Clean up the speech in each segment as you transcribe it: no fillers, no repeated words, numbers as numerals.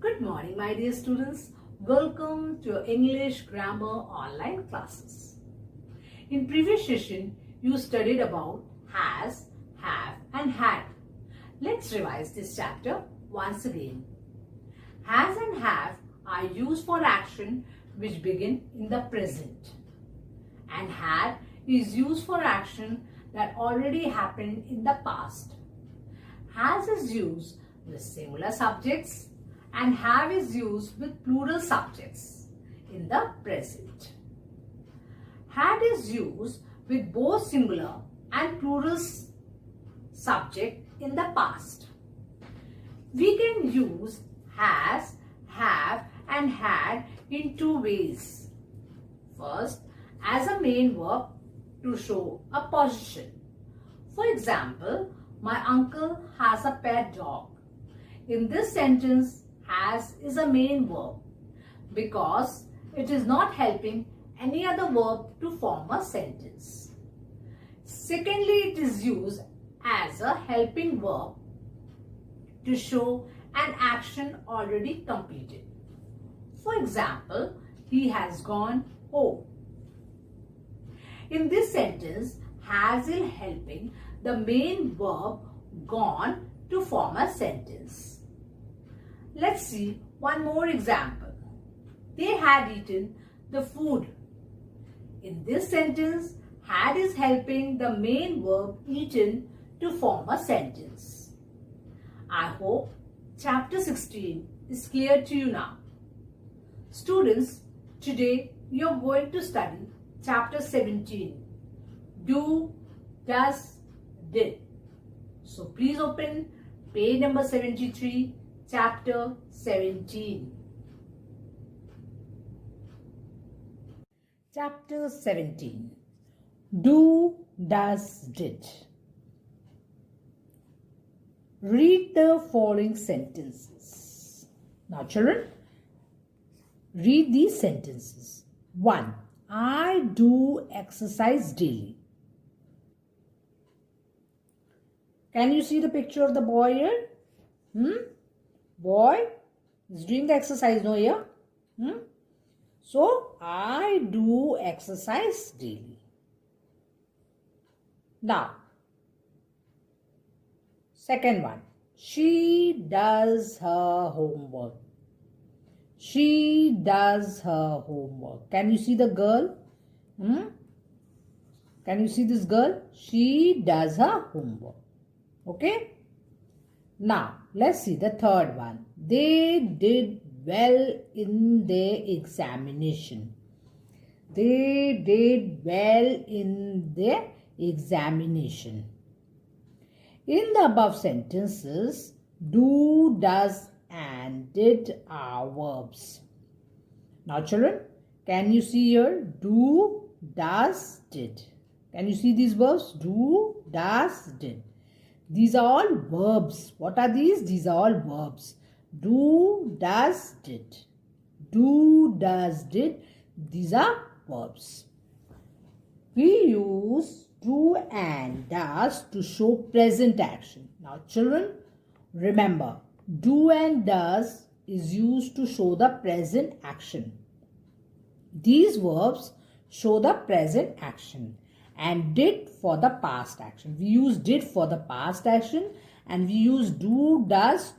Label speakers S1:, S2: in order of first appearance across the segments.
S1: Good morning, my dear students. Welcome to your English grammar online classes. In previous session, you studied about has, have and had. Let's revise this chapter once again. Has and have are used for action which begin in the present. And had is used for action that already happened in the past. Has is used with singular subjects and have is used with plural subjects in the present. Had is used with both singular and plural subject in the past. We can use has, have and had in two ways. First, as a main verb to show a position. For example, my uncle has a pet dog. In this sentence, has is a main verb because it is not helping any other verb to form a sentence. Secondly, it is used as a helping verb to show an action already completed. For example, he has gone home. In this sentence, has is helping the main verb gone to form a sentence. Let's see one more example. They had eaten the food. In this sentence, had is helping the main verb eaten to form a sentence. I hope chapter 16 is clear to you now. Students, today you are going to study chapter 17. Do, does, did. So please open page number 73, chapter 17. Chapter 17. Do, does, did. Read the following sentences. Now children, read these sentences. 1. I do exercise daily. Can you see the picture of the boy here? Boy is doing the exercise now here. So, I do exercise daily. Now, second one. She does her homework. She does her homework. Can you see the girl? Can you see this girl? She does her homework. Okay? Now, let's see the third one. They did well in their examination. They did well in their examination. In the above sentences, do, does, and did are verbs. Now children, can you see here? Do, does, did. Can you see these verbs? Do, does, did. These are all verbs. What are these? These are all verbs. Do, does, did. Do, does, did. These are verbs. We use do and does to show present action. Now children, remember, do and does is used to show the present action. These verbs show the present action and did for the past action. We use did for the past action and we use do, does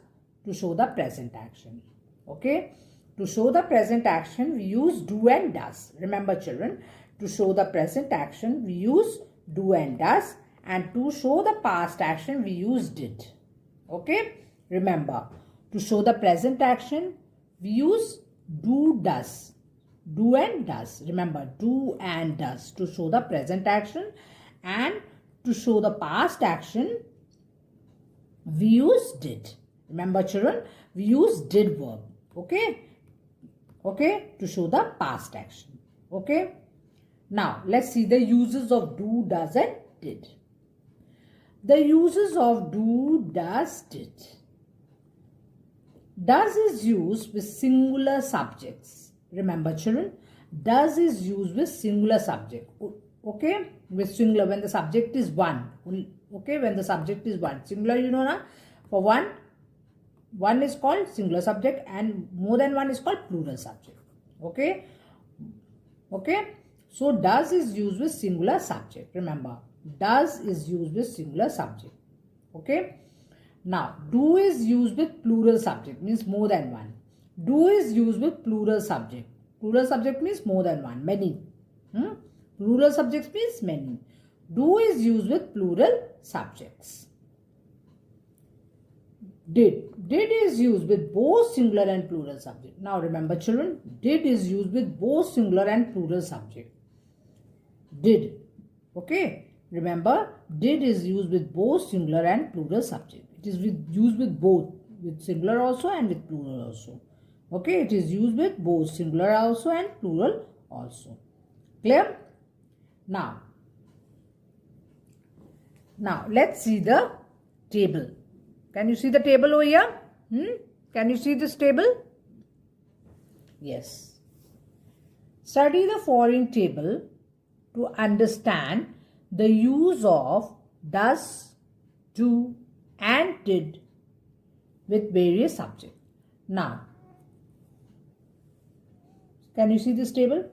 S1: to show the present action. Okay? To show the present action, we use do and does. Remember children, to show the present action, we use do and does, and to show the past action, we use did. Okay? Remember, to show the present action, we use do, does. Do and does. Remember, do and does to show the present action, and to show the past action, we use did. Remember children, we use did verb. Okay? Okay? To show the past action. Okay? Now, let's see the uses of do, does and did. The uses of do, does, did. Does is used with singular subjects. Remember children, does is used with singular subject. Okay? With singular when the subject is one. Okay? When the subject is one. Singular, you know na? For one, one is called singular subject and more than one is called plural subject. Okay. Okay. So does is used with singular subject. Remember, does is used with singular subject. Okay. Now, do is used with plural subject, means more than one. Do is used with plural subject. Plural subject means more than one, many. Plural subjects means many. Do is used with plural subjects. Did. Did is used with both singular and plural subject. Now remember children, did is used with both singular and plural subject. Did. Okay. Remember, did is used with both singular and plural subject. It is used with both, with singular also and with plural also. Okay. It is used with both singular also and plural also. Clear? Now let's see the table. Can you see the table over here? Can you see this table? Yes. Study the following table to understand the use of does, do and did with various subjects. Now, can you see this table?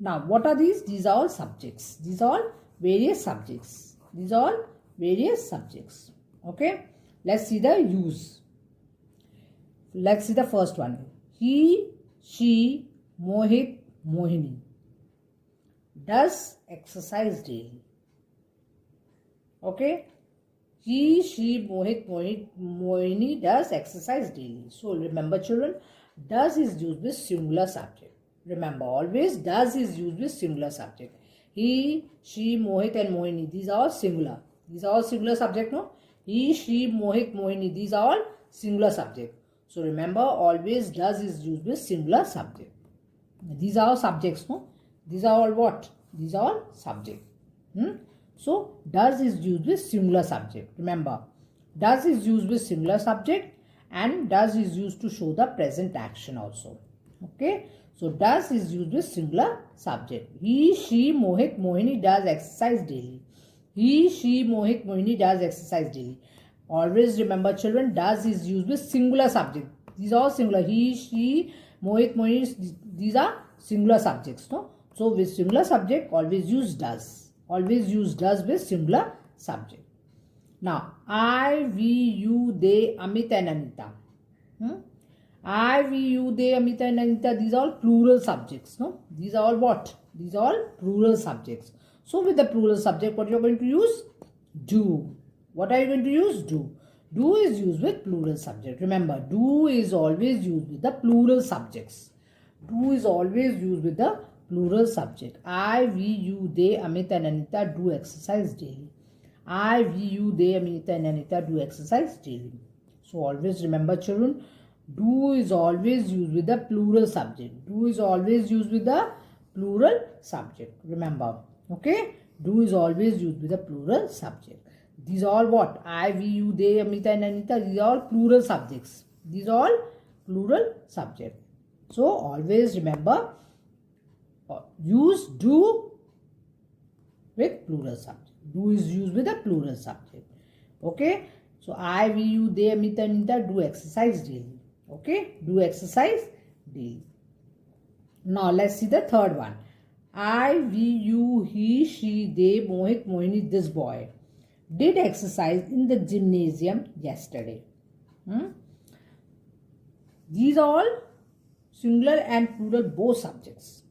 S1: Now, what are these? These are all subjects. These are all various subjects. These are all various subjects. Okay. Let's see the use. Let's see the first one. He, she, Mohit, Mohini does exercise daily. Okay. He, she, Mohit, Mohini does exercise daily. So remember children, does is used with singular subject. Remember, always does is used with singular subject. He, she, Mohit and Mohini, these are all singular. These are all singular subject, no? He, she, Mohit, Mohini, these are all singular subject. So remember, always does is used with singular subject. These are all subjects, no? These are all what? These are all subject. So does is used with singular subject. Remember, does is used with singular subject and does is used to show the present action also. Okay. So does is used with singular subject. He, she, Mohit, Mohini does exercise daily. He, she, Mohit, Mohini does exercise daily. Always remember children, does is used with singular subject. These are all singular. He, she, Mohit, Mohini, these are singular subjects. No? So with singular subject, always use does. Always use does with singular subject. Now, I, we, you, they, Amit and Anita. I, we, you, they, Amita and Anita, these are all plural subjects, no? These are all what? These are all plural subjects. So with the plural subject, what you are going to use? Do. What are you going to use? Do. Do is used with plural subject. Remember, do is always used with the plural subjects. Do is always used with the plural subject. I, we, you, they, Amit and Anita do exercise daily. I, we, you, they, Amita and Anita do exercise daily. So always remember children, do is always used with the plural subject. Do is always used with the plural subject. Remember. Okay. Do is always used with the plural subject. These are all what? I, we, you, they, Amita and Anita. These are all plural subjects. These are all plural subject. So always remember, use do with plural subject. Do is used with the plural subject. Okay. So I, we, you, they, Amita and Anita do exercise daily. Okay, do exercise daily. Now let's see the third one. I, we, you, he, she, they, Mohit, Mohini, this boy did exercise in the gymnasium yesterday. These are all singular and plural both subjects.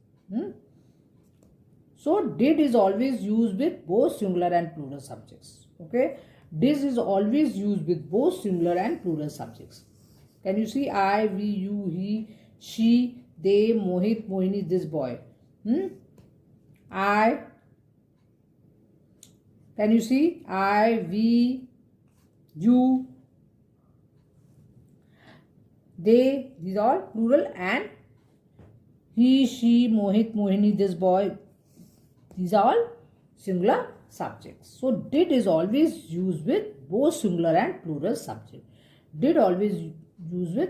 S1: So did is always used with both singular and plural subjects. Okay, this is always used with both singular and plural subjects. Can you see? I, we, you, he, she, they, Mohit, Mohini, this boy. I. Can you see? I, we, you, they. These are plural and he, she, Mohit, Mohini, this boy. These are all singular subjects. So did is always used with both singular and plural subject. Did always used with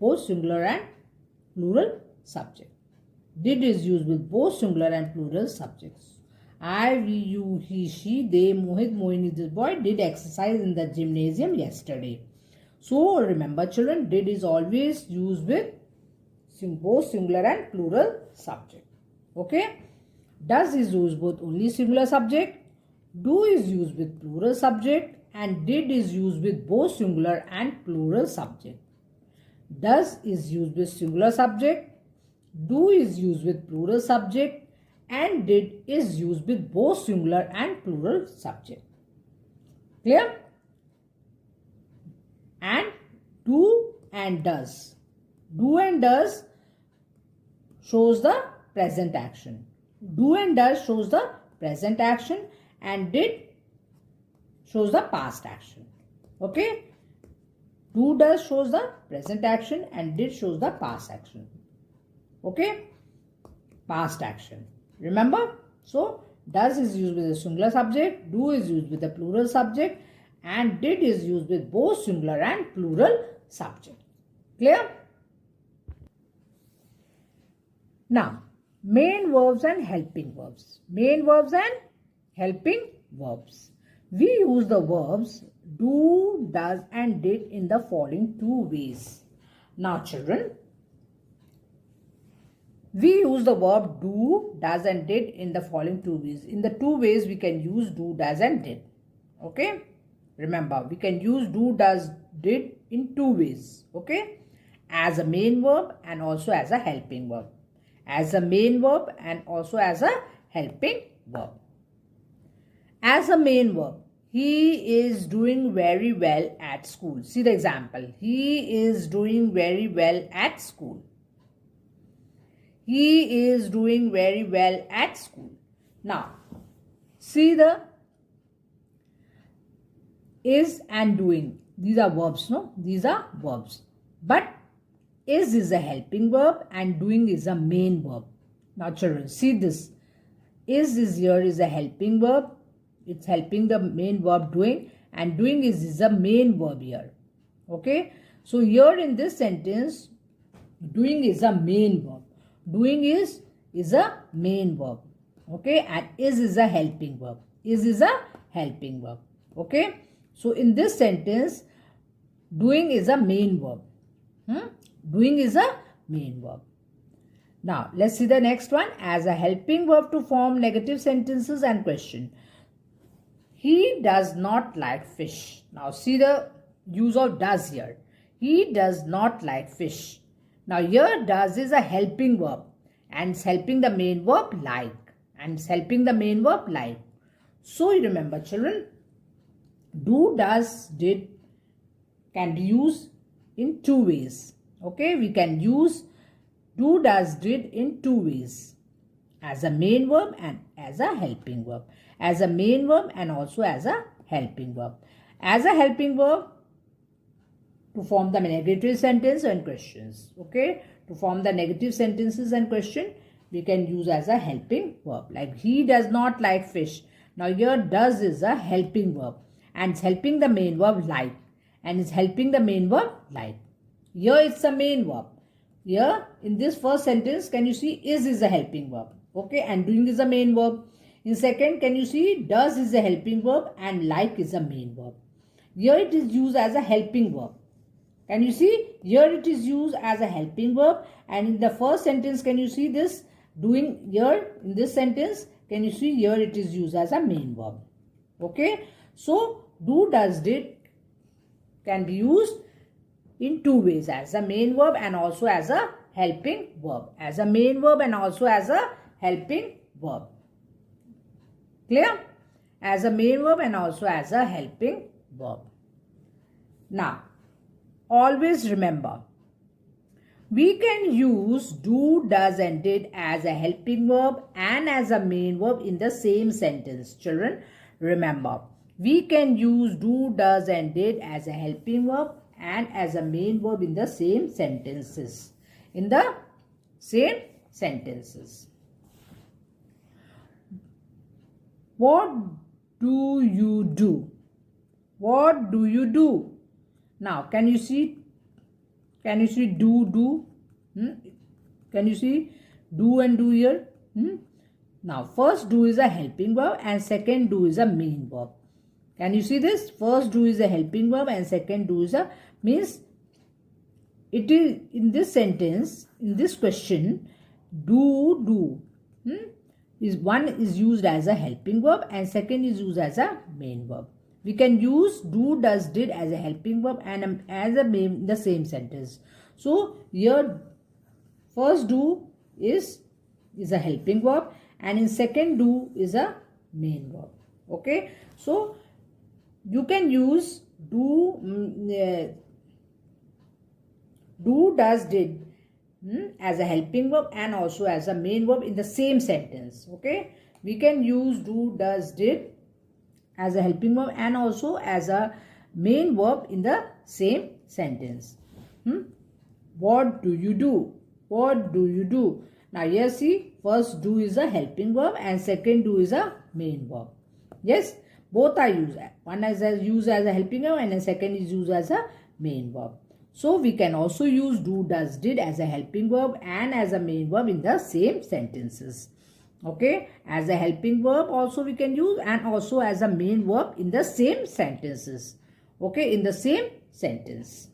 S1: both singular and plural subject. Did is used with both singular and plural subjects. I, we, you, he, she, they, Mohit, Mohini, this boy did exercise in the gymnasium yesterday. So remember children, did is always used with both singular and plural subject. Okay. Does is used with only singular subject. Do is used with plural subject. And did is used with both singular and plural subject. Does is used with singular subject. Do is used with plural subject. And did is used with both singular and plural subject. Clear? And do and does. Do and does shows the present action. Do and does shows the present action, and did shows the past action. Okay? Do does shows the present action and did shows the past action. Okay? Past action. Remember? So, does is used with a singular subject, do is used with a plural subject, and did is used with both singular and plural subject. Clear? Now, main verbs and helping verbs. Main verbs and helping verbs. We use the verbs do, does and did in the following two ways. Now children, we use the verb do, does and did in the following two ways. In the two ways we can use do, does and did. Okay? Remember, we can use do, does, did in two ways. Okay? As a main verb and also as a helping verb. As a main verb and also as a helping verb. As a main verb, he is doing very well at school. See the example. He is doing very well at school. He is doing very well at school. Now, see the is and doing. These are verbs, no? These are verbs. But is a helping verb and doing is a main verb. Now children, see this. Is here is a helping verb. It's helping the main verb doing, and doing is a main verb here. Okay. So here in this sentence, doing is a main verb. Doing is a main verb. Okay. And is a helping verb. Is a helping verb. Okay. So in this sentence, doing is a main verb. Doing is a main verb. Now, let's see the next one. As a helping verb to form negative sentences and question. He does not like fish. Now, see the use of does here. He does not like fish. Now, here does is a helping verb. And it's helping the main verb like. And it's helping the main verb like. So, you remember children, do, does, did can be used in two ways. Okay, we can use do, does, did in two ways. As a main verb and as a helping verb. As a main verb and also as a helping verb. As a helping verb to form the negative sentence and questions. Okay, to form the negative sentences and question, we can use as a helping verb. Like he does not like fish. Now here does is a helping verb. And it's helping the main verb like. And it's helping the main verb like. Here it's a main verb. Here in this first sentence, can you see is a helping verb. Okay, and doing is a main verb. In second, can you see does is a helping verb and like is a main verb. Here it is used as a helping verb. Can you see? Here it is used as a helping verb. And in the first sentence, can you see this doing here in this sentence? Can you see here it is used as a main verb. Okay. So, do, does, did can be used in two ways. As a main verb and also as a helping verb. As a main verb and also as a helping verb. Clear? As a main verb and also as a helping verb. Now, always remember, we can use do, does and did as a helping verb and as a main verb in the same sentence. Children, remember, we can use do, does and did as a helping verb and as a main verb in the same sentences. In the same sentences. What do you do? What do you do? Now, can you see? Can you see do? Can you see do and do here? Now, first do is a helping verb and second do is a main verb. Can you see this? First do is a helping verb and second do is a means it is in this sentence, in this question, do is one is used as a helping verb and second is used as a main verb. We can use do, does, did as a helping verb and as a main in the same sentence. So here first do is a helping verb and in second do is a main verb. Okay, so you can use do, does, did as a helping verb and also as a main verb in the same sentence. Okay, we can use do, does, did as a helping verb and also as a main verb in the same sentence. What do you do? What do you do? Now here see, first do is a helping verb and second do is a main verb. Yes, both are used. One is used as a helping verb and the second is used as a main verb. So we can also use do, does, did as a helping verb and as a main verb in the same sentences. Okay, as a helping verb also we can use and also as a main verb in the same sentences. Okay, in the same sentence.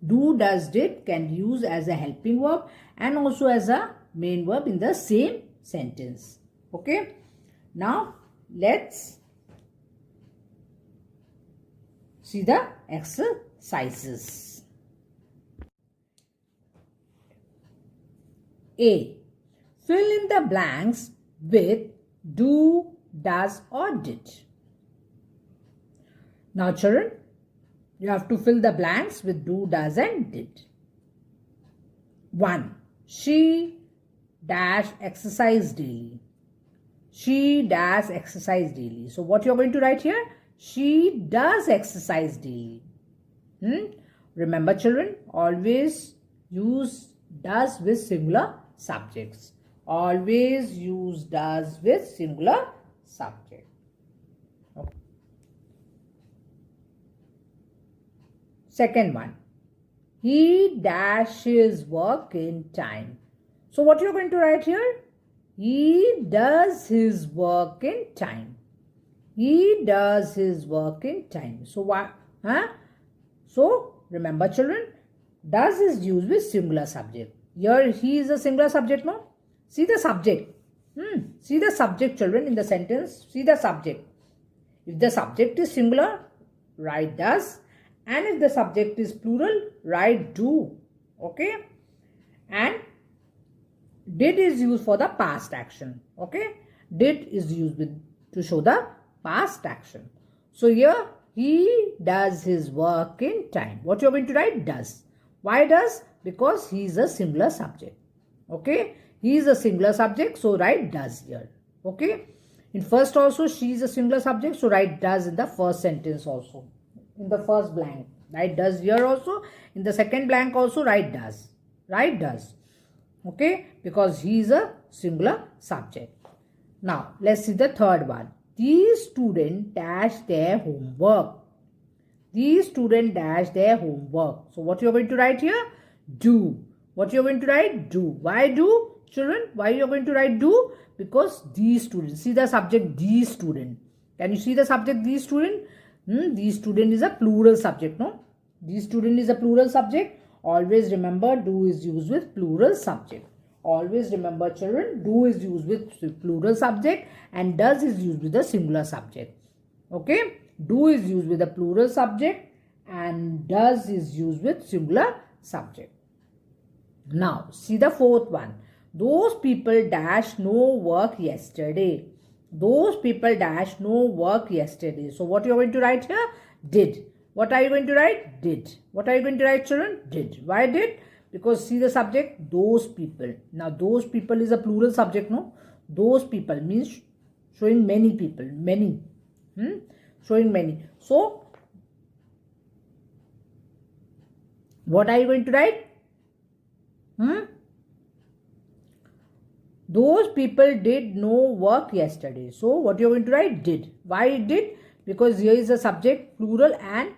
S1: Do, does, did can use as a helping verb and also as a main verb in the same sentence. Okay, now let's see the exercises. A. Fill in the blanks with do, does or did. Now children, you have to fill the blanks with do, does and did. 1. She dash exercise daily. She does exercise daily. So what you are going to write here? She does exercise daily. Remember children, always use does with singular subjects. Always use does with singular subject. Okay. Second one. He dashes work in time. So what you're going to write here? He does his work in time. He does his work in time. So what? So remember children, does is used with singular subject. Here he is a singular subject, no? See the subject. See the subject children in the sentence. See the subject. If the subject is singular, write does. And if the subject is plural, write do. Okay? And did is used for the past action. Okay? Did is used to show the past action. So here, he does his work in time. What you are going to write? Does. Why does? Because he is a singular subject. Okay? He is a singular subject, so write does here. Okay? In first also, she is a singular subject, so write does in the first sentence also. In the first blank, write does here also. In the second blank also, write does. Write does. Okay? Because he is a singular subject. Now, let's see the third one. These students dash their homework. These students dash their homework. So, what you are going to write here? Do. What you are going to write? Do. Why do? Children, why you are going to write do? Because these students. See the subject, these student. Can you see the subject, these student? These student is a plural subject, no? These student is a plural subject. Always remember, do is used with plural subject. Always remember children, do is used with plural subject and does is used with a singular subject. Okay? Do is used with a plural subject and does is used with singular subject. Now, see the fourth one. Those people dash no work yesterday. Those people dash no work yesterday. So, what you are going to write here? Did. What are you going to write? Did. What are you going to write children? Did. Why did? Because see the subject, those people. Now, those people is a plural subject, no? Those people means showing many people. Many. Showing many. So, what are you going to write? Those people did no work yesterday. So, what you are going to write? Did. Why did? Because here is a subject, plural, and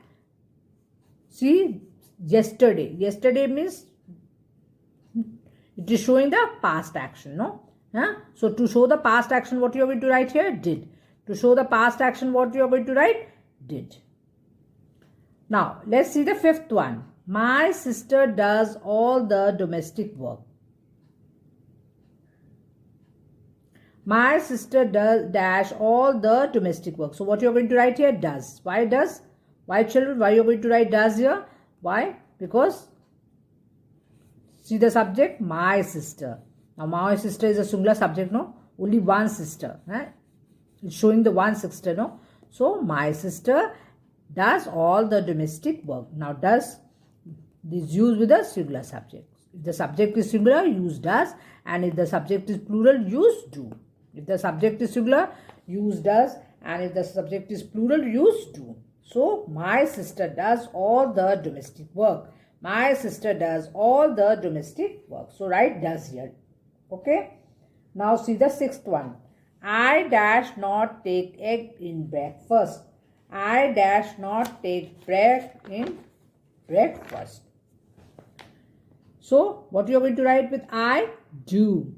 S1: see, yesterday. Yesterday means it is showing the past action, no? Huh? So to show the past action, what you are going to write here? Did. To show the past action, what you are going to write? Did. Now, let's see the fifth one. My sister does all the domestic work. My sister does dash all the domestic work. So what you are going to write here? Does. Why does? Why children? Why you are going to write does here? Why? Because see the subject, my sister. Now my sister is a singular subject, no? Only one sister. It's showing the one sister, no? So my sister does all the domestic work. Now does is used with a singular subject. If the subject is singular, use does, and if the subject is plural, use do. If the subject is singular, use does, and if the subject is plural, use do. So my sister does all the domestic work. My sister does all the domestic work. So write does here. Okay. Now see the sixth one. I dash not take egg in breakfast. I dash not take bread in breakfast. So what you are going to write with I? Do.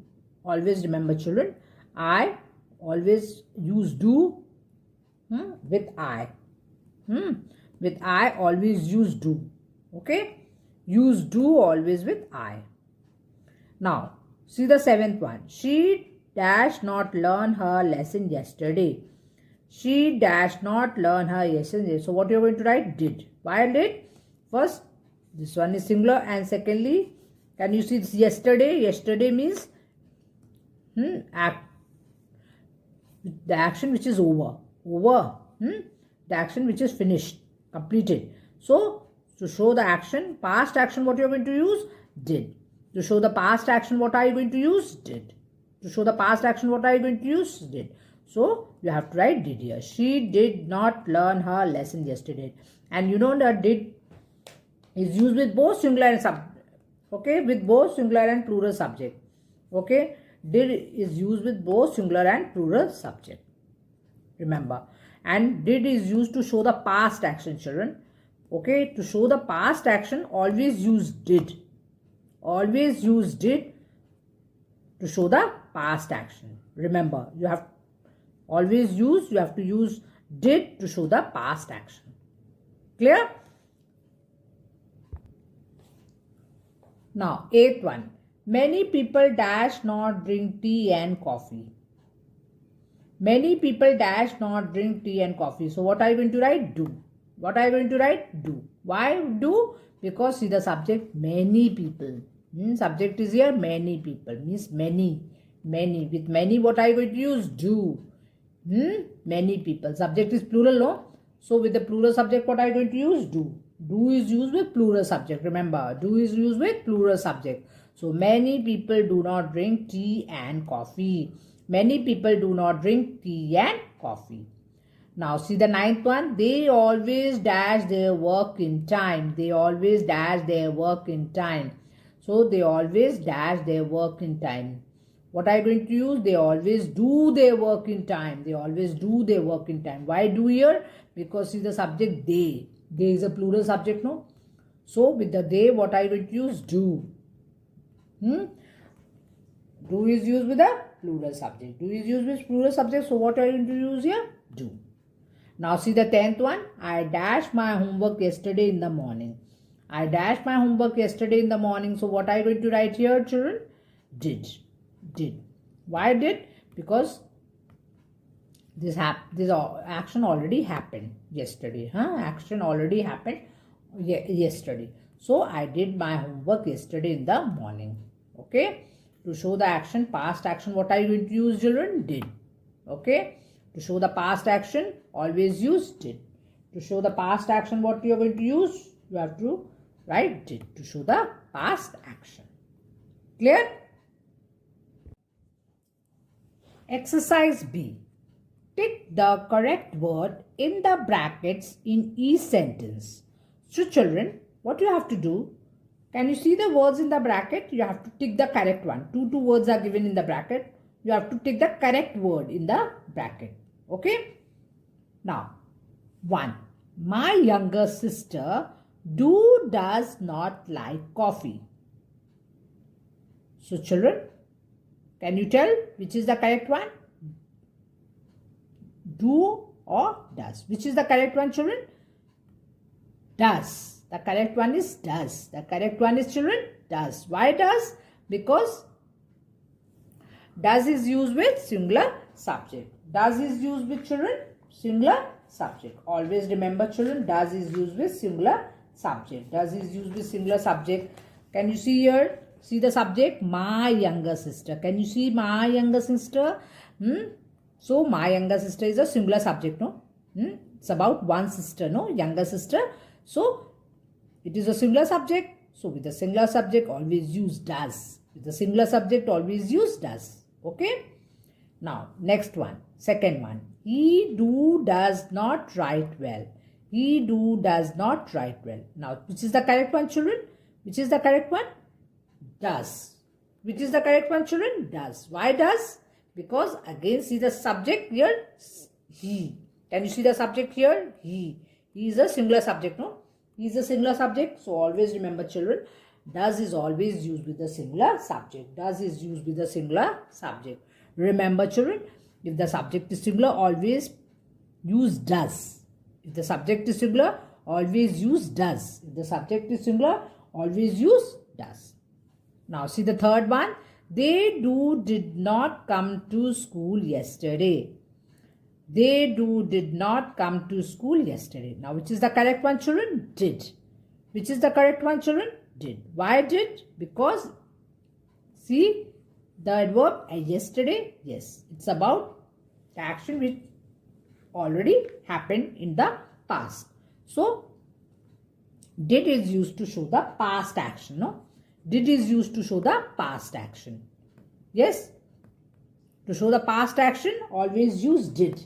S1: Always remember children, I always use do with I. With I always use do. Okay. Use do always with I. Now see the seventh one. She dash not learn her lesson yesterday. She dash not learn her lesson yesterday. So what you are going to write? Did. Why did? First, this one is singular, and secondly, can you see this yesterday? Yesterday means act, the action which is over. The action which is finished, completed. So to show the action, past action, what you are going to use? Did. To show the past action, what are you going to use? Did. To show the past action, what are you going to use? Did. So you have to write did here. She did not learn her lesson yesterday. And you know that did is used with both singular and subject. Okay, with both singular and plural subject. Okay, did is used with both singular and plural subject. Remember, and did is used to show the past action, children. Okay, to show the past action, always use did. Always use did to show the past action. Remember, you have to use did to show the past action. Clear? Now, eighth one. Many people dash not drink tea and coffee. Many people dash not drink tea and coffee. So, what are you going to write? Do. What are you going to write? Do. Why do? Because see the subject, many people. Subject is here, many people. Means many. Many. With many, what are you going to use? Do. Many people. Subject is plural, no? So, with the plural subject, what are you going to use? Do. Do is used with plural subject. Remember, do is used with plural subject. So, many people do not drink tea and coffee. Many people do not drink tea and coffee. Now, see the ninth one. They always dash their work in time. They always dash their work in time. So, they always dash their work in time. What are you going to use? They always do their work in time. They always do their work in time. Why do here? Because see the subject they. They is a plural subject, no? So, with the they, what are you going to use? Do. Do is used with a plural subject. Do is used with plural subject. So, what are you going to use here? Do. Now, see the 10th one. I dashed my homework yesterday in the morning. I dashed my homework yesterday in the morning. So, what are you going to write here, children? Did. Did. Why did? Because this action already happened yesterday. Action already happened yesterday. So, I did my homework yesterday in the morning. Okay. To show the action, past action, what are you going to use, children? Did. Okay. To show the past action, always use did. To show the past action, what you are going to use? You have to write did to show the past action. Clear? Exercise B. Tick the correct word in the brackets in each sentence. So children, what you have to do, can you see the words in the bracket? You have to tick the correct one. Two words are given in the bracket. You have to tick the correct word in the bracket. Okay? Now, 1. My younger sister does not like coffee. So children, Can you tell which is the correct one? Do or does? Which is the correct one, children? Does. The correct one is does. The correct one is, children, does. Why does? Because does is used with singular subject. Does is used with, children, singular subject. Always remember, children, does is used with singular subject. Does is used with singular subject. Can you see here? See the subject? My younger sister. Can you see my younger sister? So, my younger sister is a singular subject, no? It's about one sister, no? Younger sister. So, it is a singular subject. So, with the singular subject, always use does. With the singular subject, always use does. Okay? Now, next one. Second one. He does not write well. He does not write well. Now, which is the correct one, children? Which is the correct one? Does. Which is the correct one, children? Does. Why does? Because again, see the subject here, he. Can you see the subject here? He. He is a singular subject, no? He is a singular subject. So, always remember, children, does is always used with the singular subject. Does is used with the singular subject. Remember, children, if the subject is singular, always use does. If the subject is singular, always use does. If the subject is singular, always use does. Now, see the third one. They did not come to school yesterday. They did not come to school yesterday. Now, which is the correct one, children? Did. Which is the correct one, children? Did. Why did? Because, see, the adverb yesterday, yes, it's about the action which already happened in the past. So, did is used to show the past action, no? Did is used to show the past action. Yes? To show the past action, always use did.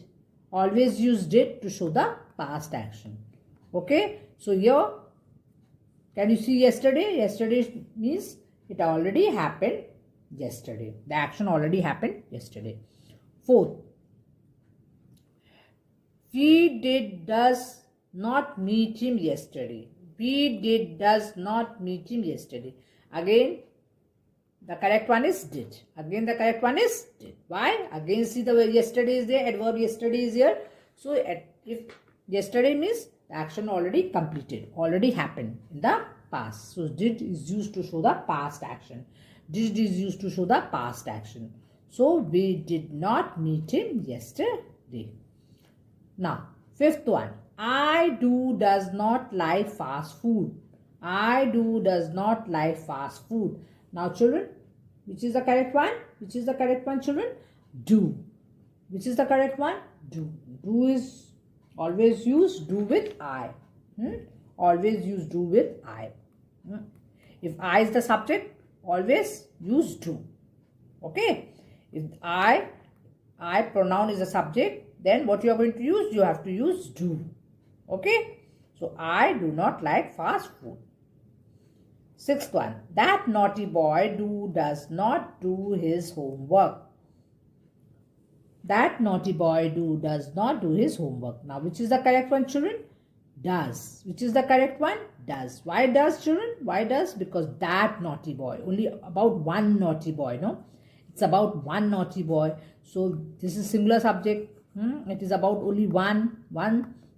S1: Always use did to show the past action. Okay? So, here, can you see yesterday? Yesterday means it already happened yesterday. The action already happened yesterday. Fourth. We does not meet him yesterday. We does not meet him yesterday. Again, the correct one is did. Again, the correct one is did. Why? Again, see the way yesterday is there. Adverb yesterday is here. So, if yesterday means the action already completed. Already happened in the past. So, did is used to show the past action. Did is used to show the past action. So, we did not meet him yesterday. Now, fifth one. I does not like fast food. I does not like fast food. Now, children, which is the correct one? Which is the correct one, children? Do. Which is the correct one? Do. Do is always use do with I. Always use do with I. If I is the subject, always use do. Okay? If I pronoun is a subject, then what you are going to use? You have to use do. Okay? So, I do not like fast food. Sixth one. That naughty boy does not do his homework. That naughty boy does not do his homework. Now, which is the correct one, children? Does. Which is the correct one? Does. Why does, children? Why does? Because that naughty boy. Only about one naughty boy, no? It's about one naughty boy. So, this is singular subject. It is about only one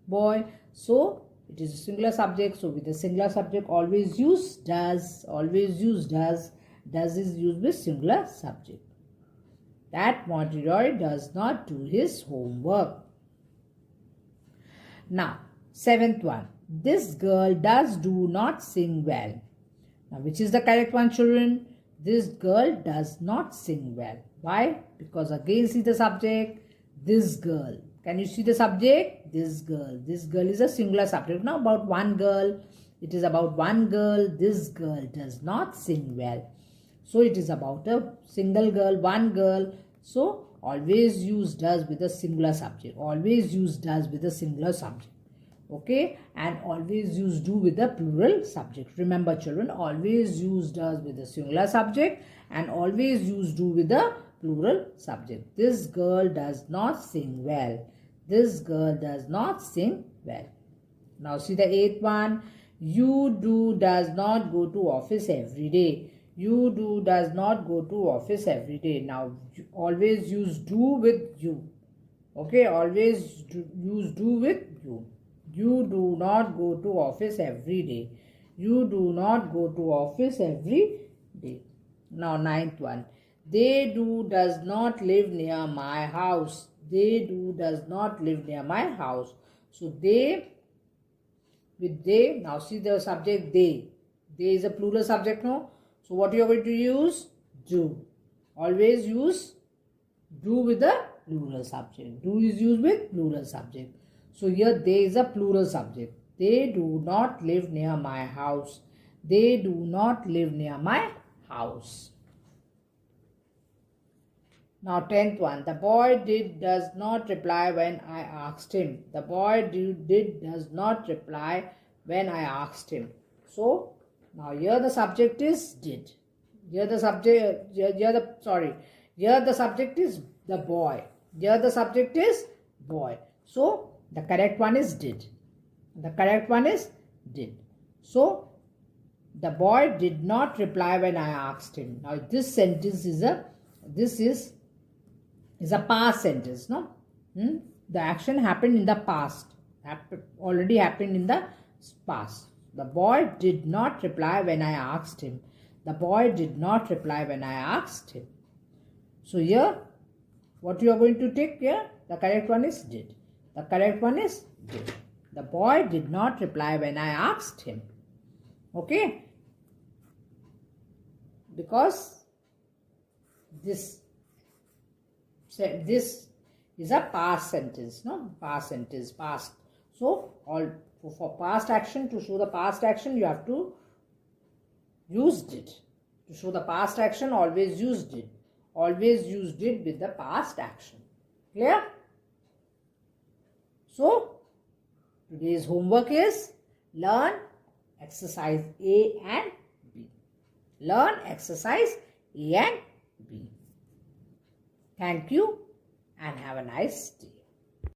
S1: boy. So, it is a singular subject. So, with the singular subject, always use does. Always use does. Does is used with singular subject. That naughty boy does not do his homework. Now, seventh one. This girl does not sing well. Now, which is the correct one, children? This girl does not sing well. Why? Because again, see the subject. This girl. Can you see the subject? This girl. This girl is a singular subject. Now, about one girl. It is about one girl. This girl does not sing well. So, it is about a single girl, one girl. So, always use does with a singular subject. Always use does with a singular subject. Okay? And always use do with a plural subject. Remember, children, always use does with a singular subject and always use do with a plural subject. This girl does not sing well. This girl does not sing well. Now, see the eighth one. You does not go to office every day. You do does not go to office every day. Now always use do with you. Okay, always use do with you. You do not go to office every day. You do not go to office every day. Now ninth one. They do does not live near my house. They do does not live near my house. So they, with they, now see the subject they. They is a plural subject, no? So what you are going to use? Do. Always use do with the plural subject. Do is used with plural subject. So here they is a plural subject. They do not live near my house. They do not live near my house. Now 10th one. The boy does not reply when I asked him. The boy does not reply when I asked him. So now here the subject is did. Here the subject is the boy. Here the subject is boy. So the correct one is did. The correct one is did. So the boy did not reply when I asked him. Now this sentence is a past sentence, no? The action happened in the past. Already happened in the past. The boy did not reply when I asked him. The boy did not reply when I asked him. So here, what you are going to take here? The correct one is did. The correct one is did. The boy did not reply when I asked him. Okay? Because this is a past sentence, no? Past sentence, past. So for past action, to show the past action, you have to use did. To show the past action, always use did. Always use did with the past action. Clear? So today's homework is learn exercise A and B. Learn exercise A and B. Thank you and have a nice day.